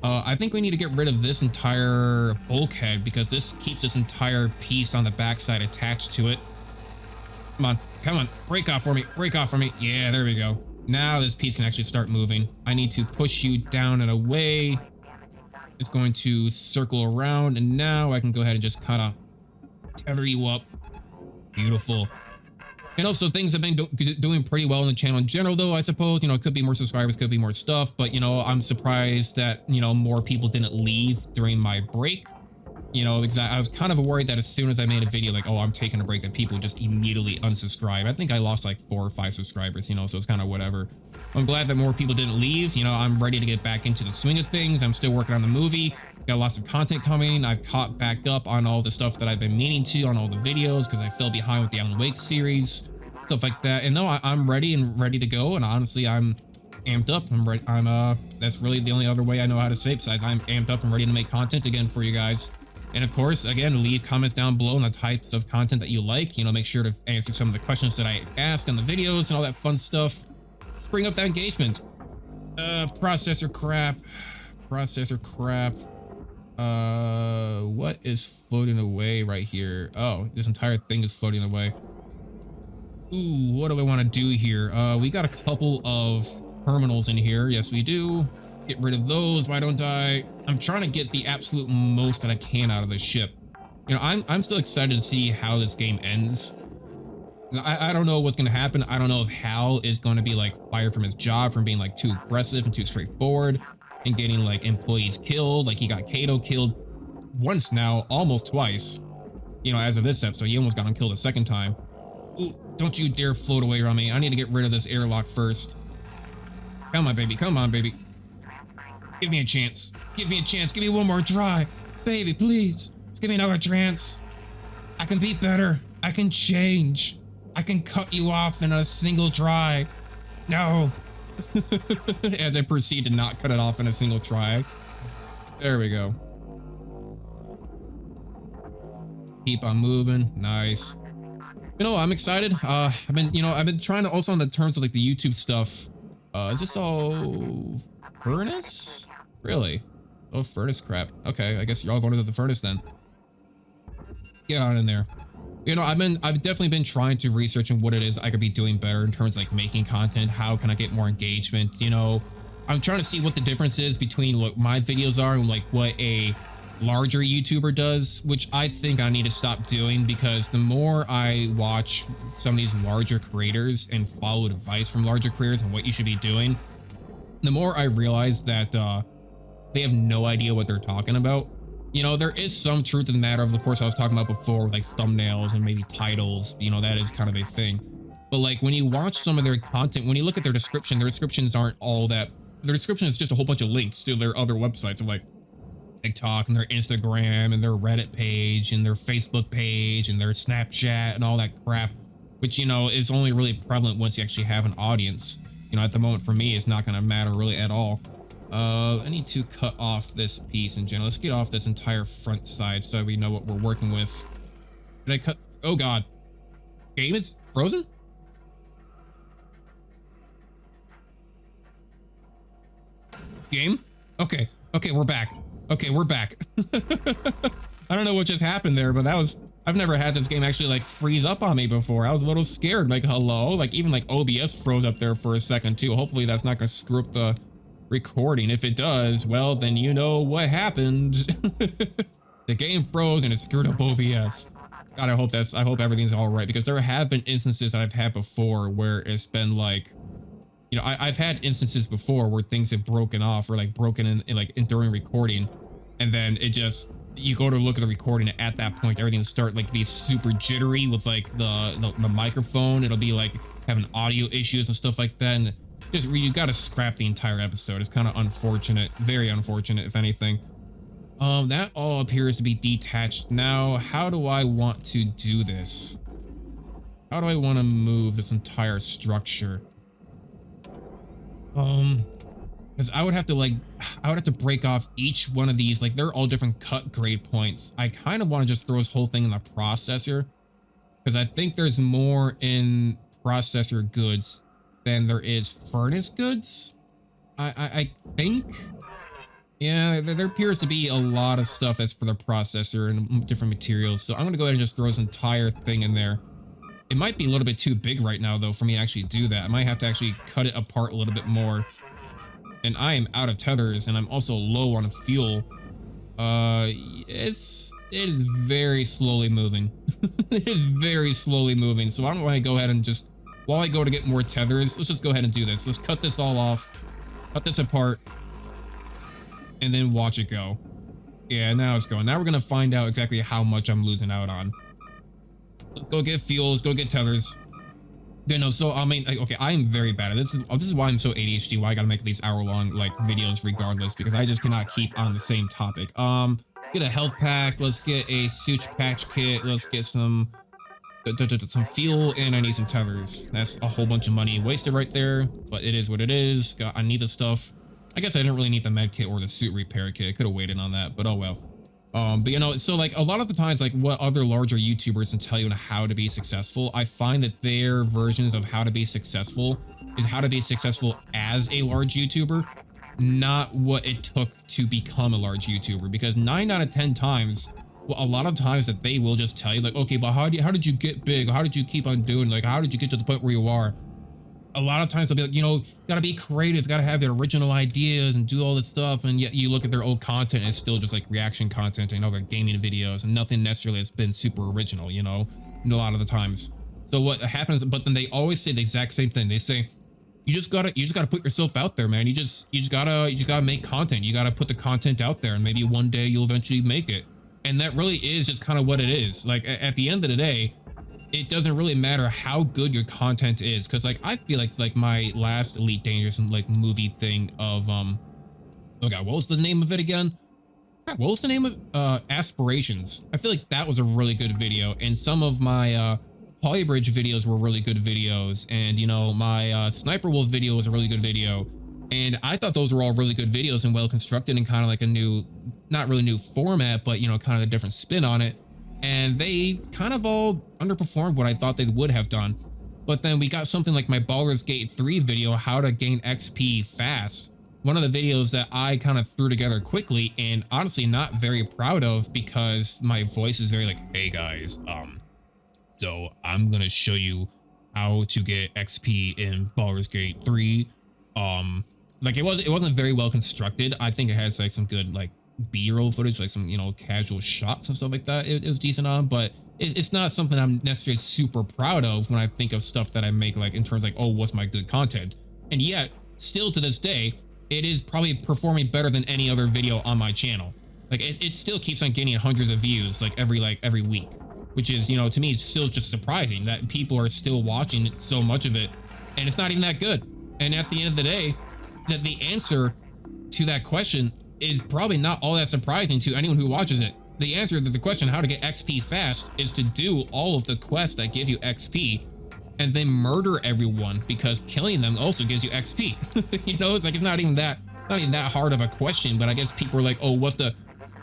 I think we need to get rid of this entire bulkhead, because this keeps this entire piece on the backside attached to it. Come on, break off for me. Yeah, there we go. Now this piece can actually start moving. I need to push you down and away. It's going to circle around, and now I can go ahead and just kind of tether you up. Beautiful. And also, things have been doing pretty well on the channel in general, though, I suppose. You know, it could be more subscribers, could be more stuff, but, you know, I'm surprised that, you know, more people didn't leave during my break. You know, I was kind of worried that as soon as I made a video like, oh, I'm taking a break, that people would just immediately unsubscribe. I think I lost like 4 or 5 subscribers, you know, so it's kind of whatever. I'm glad that more people didn't leave. You know, I'm ready to get back into the swing of things. I'm still working on the movie. Got lots of content coming. I've caught back up on all the stuff that I've been meaning to on all the videos because I fell behind with the LYNX series, stuff like that. And no, I'm ready to go. And honestly, I'm amped up. I'm ready. That's really the only other way I know how to say it, besides I'm amped up and ready to make content again for you guys. And of course, again, leave comments down below on the types of content that you like. You know, make sure to answer some of the questions that I ask on the videos and all that fun stuff. Bring up that engagement. Processor crap. What is floating away right here? Oh, this entire thing is floating away. Ooh, what do I want to do here? We got a couple of terminals in here. Yes, we do. Get rid of those. Why don't I? I'm trying to get the absolute most that I can out of this ship. You know, I'm still excited to see how this game ends. I don't know what's going to happen. I don't know if Hal is going to be like fired from his job from being like too aggressive and too straightforward and getting like employees killed. Like he got Kaito killed once now, almost twice. You know, as of this episode, he almost got him killed a second time. Ooh, don't you dare float away from me. I need to get rid of this airlock first. Come on, baby. Come on, baby. Give me a chance. Give me a chance. Give me one more try. Baby, please. Just give me another chance. I can be better. I can change. I can cut you off in a single try. No. As I proceed to not cut it off in a single try. There we go. Keep on moving. Nice. You know, I'm excited. I've been trying to also on the terms of like the YouTube stuff. Is this all furnace? Really? Oh, furnace crap. Okay, I guess you're all going to the furnace then. Get on in there. You know, I've definitely been trying to research on what it is I could be doing better in terms of like making content. How can I get more engagement? You know, I'm trying to see what the difference is between what my videos are and like what a larger YouTuber does, which I think I need to stop doing, because the more I watch some of these larger creators and follow advice from larger creators on what you should be doing, the more I realize that they have no idea what they're talking about. You know, there is some truth in the matter of course, I was talking about before, like thumbnails and maybe titles, you know, that is kind of a thing. But like when you watch some of their content, when you look at their descriptions aren't all that. Their description is just a whole bunch of links to their other websites of like TikTok and their Instagram and their Reddit page and their Facebook page and their Snapchat and all that crap, which, you know, is only really prevalent once you actually have an audience. You know, at the moment for me, it's not going to matter really at all. I need to cut off this piece in general. Let's get off this entire front side so we know what we're working with. Did I cut? Oh God. Game is frozen? Game? Okay. Okay, we're back. Okay, we're back. I don't know what just happened there, but I've never had this game actually like freeze up on me before. I was a little scared, like hello, like even like OBS froze up there for a second too. Hopefully that's not going to screw up the recording. If it does, well, then you know what happened. The game froze and it screwed up OBS. God, I hope everything's all right, because there have been instances that I've had before where it's been like, you know, I've had instances before where things have broken off or like broken in during recording, and then it just, you go to look at the recording and at that point everything will start like be super jittery with like the microphone. It'll be like having audio issues and stuff like that, and just you got to scrap the entire episode. It's kind of unfortunate, very unfortunate if anything. That all appears to be detached. Now, how do I want to do this? How do I want to move this entire structure? Because I would have to break off each one of these. Like they're all different cut grade points. I kind of want to just throw this whole thing in the processor, because I think there's more in processor goods than there is furnace goods. I think. Yeah, there appears to be a lot of stuff that's for the processor and different materials. So I'm going to go ahead and just throw this entire thing in there. It might be a little bit too big right now, though, for me to actually do that. I might have to actually cut it apart a little bit more. And I am out of tethers, and I'm also low on fuel. It is very slowly moving. It is very slowly moving. So I'm going to go ahead and just, while I go to get more tethers, let's just go ahead and do this. Let's cut this all off, cut this apart, and then watch it go. Yeah, now it's going. Now we're gonna find out exactly how much I'm losing out on. Let's go get fuel. Let's go get tethers. Yeah, no, so I mean, like, okay, I am very bad at this. This is why I'm so ADHD. Why I gotta make these hour-long like videos, regardless, because I just cannot keep on the same topic. Get a health pack. Let's get a suture patch kit. Let's get some fuel, and I need some tethers. That's a whole bunch of money wasted right there, but it is what it is. I need the stuff. I guess I didn't really need the med kit or the suit repair kit. I could have waited on that, but oh well. But you know, so like a lot of the times, like what other larger YouTubers can tell you on how to be successful, I find that their versions of how to be successful is how to be successful as a large YouTuber, not what it took to become a large YouTuber. Because 9 out of 10 times, well, a lot of times that they will just tell you like, okay, but how did you get big? How did you keep on doing? Like, how did you get to the point where you are? A lot of times they'll be like, you know, gotta be creative, gotta have the original ideas and do all this stuff. And yet you look at their old content and it's still just like reaction content and other gaming videos, and nothing necessarily has been super original, you know, a lot of the times. So what happens, but then they always say the exact same thing. They say, you just gotta put yourself out there, man. You just gotta make content. You gotta put the content out there, and maybe one day you'll eventually make it. And that really is just kind of what it is. Like at the end of the day, it doesn't really matter how good your content is, because like I feel like my last Elite Dangerous like movie thing of oh god, what was the name of it again? What was the name of Aspirations? I feel like that was a really good video, and some of my Polybridge videos were really good videos, and you know, my Sniper Wolf video was a really good video, and I thought those were all really good videos and well constructed and kind of like a new, not really new format, but you know, kind of a different spin on it. And they kind of all underperformed what I thought they would have done. But then we got something like my Baldur's Gate 3 video, how to gain XP fast. One of the videos that I kind of threw together quickly and honestly not very proud of, because my voice is very like, hey guys, so I'm gonna show you how to get XP in Baldur's Gate 3. Like it wasn't very well constructed. I think it has like some good like B-roll footage, like some, you know, casual shots and stuff like that. It was decent on, but it's not something I'm necessarily super proud of when I think of stuff that I make, like in terms of like, oh, what's my good content? And yet still to this day, it is probably performing better than any other video on my channel. Like it still keeps on getting hundreds of views like every week, which is, you know, to me it's still just surprising that people are still watching so much of it, and it's not even that good. And at the end of the day, that the answer to that question is probably not all that surprising to anyone who watches it. The answer to the question how to get XP fast is to do all of the quests that give you XP and then murder everyone, because killing them also gives you XP. You know, it's like, it's not even that hard of a question, but I guess people are like, oh, what's the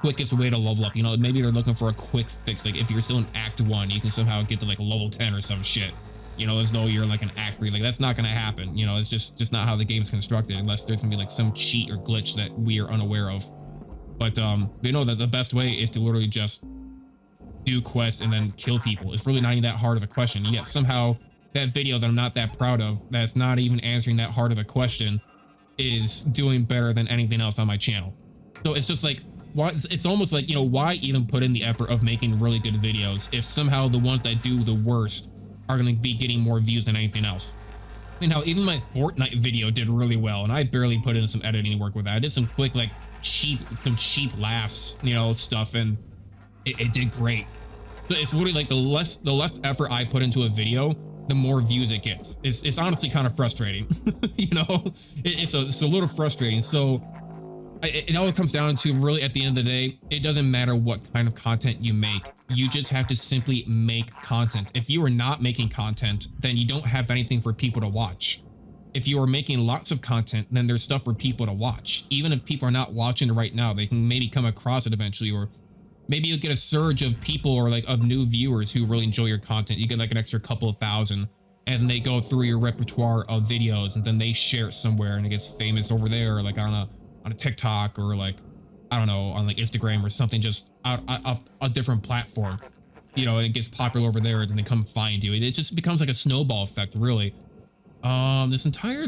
quickest way to level up? You know, maybe they're looking for a quick fix. Like if you're still in Act 1, you can somehow get to like level 10 or some shit. You know, as though you're like an Act 3. Like that's not gonna happen. You know, it's just not how the game's constructed, unless there's gonna be like some cheat or glitch that we are unaware of. But you know that the best way is to literally just do quests and then kill people. It's really not even that hard of a question. And yet somehow that video that I'm not that proud of, that's not even answering that hard of a question, is doing better than anything else on my channel. So it's just like, why? It's almost like, you know, why even put in the effort of making really good videos if somehow the ones that do the worst are going to be getting more views than anything else? You know, even my Fortnite video did really well, and I barely put in some editing work with that. I did some quick, like cheap laughs, you know, stuff, and it did great. So it's literally like the less effort I put into a video, the more views it gets. It's honestly kind of frustrating. You know, it's a little frustrating. So it all comes down to, really at the end of the day, it doesn't matter what kind of content you make. You just have to simply make content. If you are not making content, then you don't have anything for people to watch. If you are making lots of content, then there's stuff for people to watch. Even if people are not watching it right now, they can maybe come across it eventually, or maybe you'll get a surge of people or like of new viewers who really enjoy your content. You get like an extra couple of thousand, and they go through your repertoire of videos, and then they share it somewhere and it gets famous over there, or like on a TikTok, or like, I don't know, on like Instagram or something, just out of a different platform, you know, and it gets popular over there, and then they come find you. It just becomes like a snowball effect, really. This entire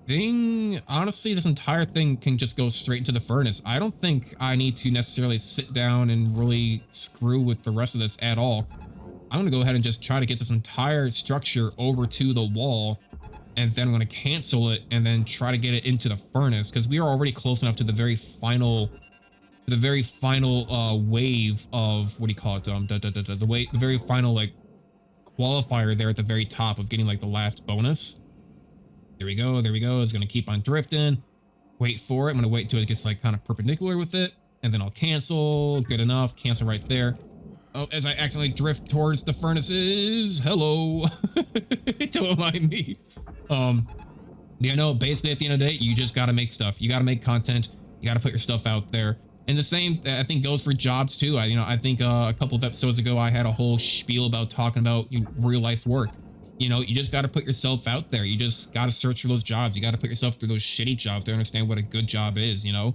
thing, honestly, this entire thing can just go straight into the furnace. I don't think I need to necessarily sit down and really screw with the rest of this at all. I'm gonna go ahead and just try to get this entire structure over to the wall, and then I'm going to cancel it and then try to get it into the furnace, because we are already close enough to the very final the very final wave of, what do you call it? The very final like qualifier there at the very top of getting like the last bonus. There we go. There we go. It's gonna keep on drifting. Wait for it. I'm gonna wait till it gets like kind of perpendicular with it, and then I'll cancel. Good enough. Cancel right there. Oh, as I accidentally drift towards the furnaces. Hello. Don't mind me. Yeah, no, basically at the end of the day, you just gotta make stuff. You gotta make content. You gotta put your stuff out there. And the same, I think, goes for jobs too. I think a couple of episodes ago, I had a whole spiel about talking about real life work. You know, you just got to put yourself out there. You just got to search for those jobs. You got to put yourself through those shitty jobs to understand what a good job is, you know?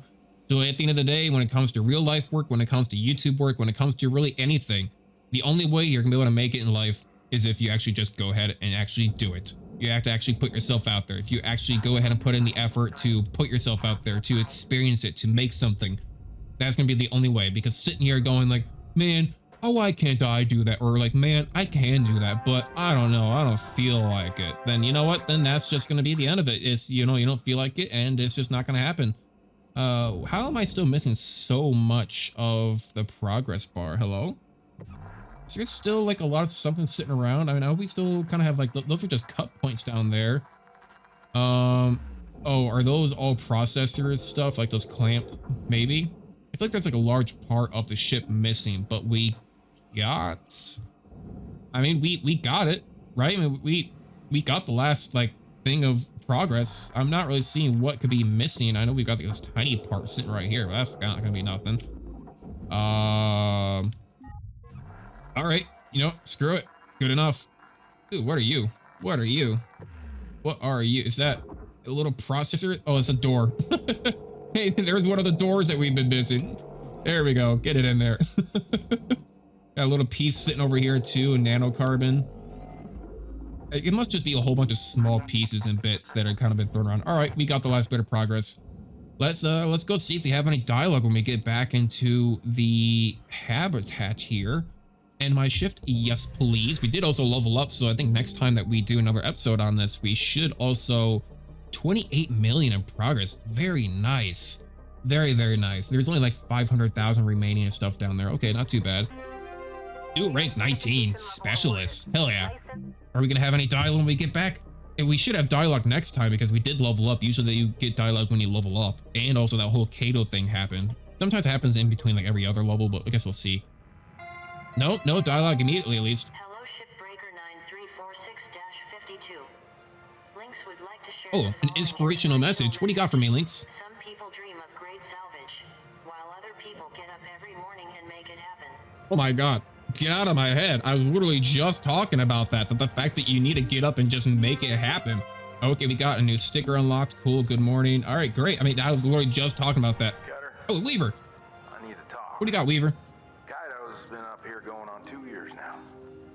So at the end of the day, when it comes to real life work, when it comes to YouTube work, when it comes to really anything, the only way you're gonna be able to make it in life is if you actually just go ahead and actually do it. You have to actually put yourself out there. If you actually go ahead and put in the effort to put yourself out there, to experience it, to make something, that's gonna be the only way. Because sitting here going like, man, oh, why can't I do that? Or like, man, I can do that, but I don't know, I don't feel like it. Then you know what? Then that's just gonna be the end of it. It's, you know, you don't feel like it and it's just not gonna happen. How am I still missing so much of the progress bar? Hello? Is there still like a lot of something sitting around? I mean, I hope we still kind of have like, those are just cut points down there. Oh, are those all processor stuff? Like those clamps, maybe? I feel like there's like a large part of the ship missing, but we got, I mean, we got it, right? I mean, we got the last like thing of progress. I'm not really seeing what could be missing. I know we got like, this tiny part sitting right here, but that's not gonna be nothing. All right, you know, screw it. Good enough. Ooh, what are you? What are you? What are you? Is that a little processor? Oh, it's a door. Hey, there's one of the doors that we've been missing. There we go. Get it in there. Got a little piece sitting over here too, nanocarbon. It must just be a whole bunch of small pieces and bits that are kind of been thrown around. All right, we got the last bit of progress. Let's go see if we have any dialogue when we get back into the habitat here. And my shift, yes, please. We did also level up, so I think next time that we do another episode on this, we should also 28 million in progress. Very nice. Very, very nice. There's only like 500,000 remaining and stuff down there. Okay, not too bad. New rank 19, specialist. Hell yeah. Are we gonna have any dialogue when we get back? And we should have dialogue next time because we did level up. Usually you get dialogue when you level up. And also that whole Kaito thing happened. Sometimes it happens in between like every other level, but I guess we'll see. No, no dialogue immediately at least. Hello, Shipbreaker 9346-52. LYNX would like to share Oh, the an following inspirational message. What do you got for me, LYNX? Some people dream of great salvage, while other people get up every morning and make it happen. Oh my God, get out of my head. I was literally just talking about that the fact that you need to get up and just make it happen. Okay, we got a new sticker unlocked. Cool, good morning. All right, great. I mean, I was literally just talking about that. Cutter, Oh, Weaver. I need to talk. What do you got, Weaver? Kaito's been up here going on 2 years now.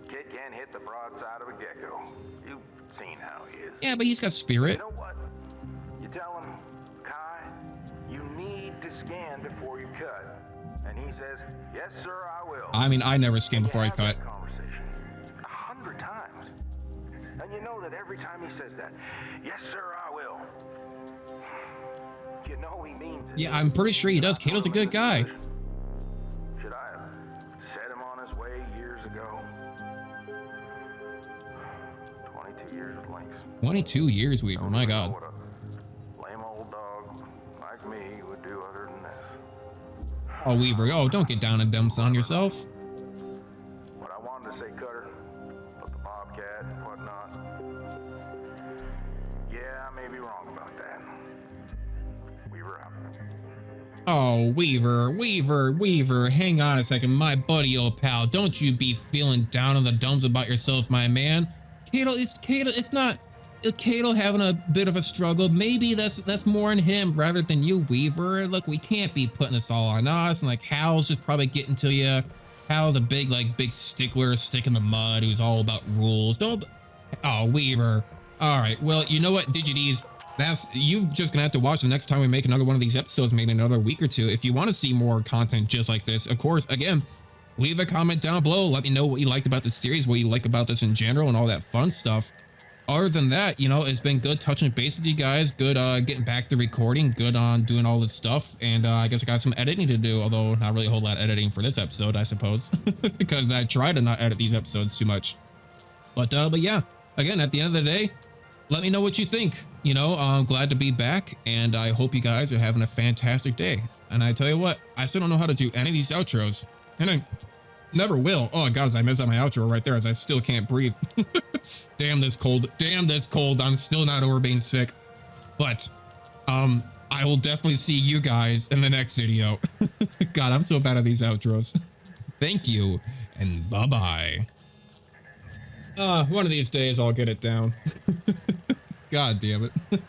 Kid can't hit the broadside of a gecko. You've seen how he is. Yeah, but he's got spirit. You know what? You tell him, Kai, you need to scan before you cut. And he says, yes, sir, I will. I mean, I never scan before I Have that cut. conversation 100 times. And you know that every time he says that, yes, sir, I will. You know he means it. Yeah, I'm pretty sure he does. Kaito's a good guy. Should I have set him on his way years ago? 22 years with LYNX. 22 years, Weaver. My God. What a lame old dog like me would do other than this. Oh, Weaver. Oh, don't get down and dumps on yourself. What I wanted to say, Cutter, about the Bobcat and whatnot. Yeah, I may be wrong about that. We were out. Oh, Weaver, hang on a second, my buddy, old pal. Don't you be feeling down in the dumps about yourself, my man. It's not Kaito having a bit of a struggle. Maybe that's more in him rather than you, Weaver. Look, we can't be putting this all on us. And like Hal's just probably getting to you. Hal, the big stickler, stick in the mud, who's all about rules. Oh, Weaver. All right, well, you know what, Digidees? You're just gonna have to watch the next time we make another one of these episodes, maybe another week or two. If you want to see more content just like this, of course, again, leave a comment down below. Let me know what you liked about the series, what you like about this in general, and all that fun stuff. other than that, you know, it's been good touching base with you guys. Good getting back to recording. Good on doing all this stuff. And I guess I got some editing to do, although not really a whole lot of editing for this episode, I suppose, because I try to not edit these episodes too much. But yeah, again, at the end of the day, let me know what you think. You know, I'm glad to be back, and I hope you guys are having a fantastic day. And I tell you what, I still don't know how to do any of these outros, and I never will. Oh god, as I messed up my outro right there, as I still can't breathe. Damn this cold. Damn this cold. I'm still not over being sick. But I will definitely see you guys in the next video. God, I'm so bad at these outros. Thank you, and bye-bye. One of these days I'll get it down. God damn it.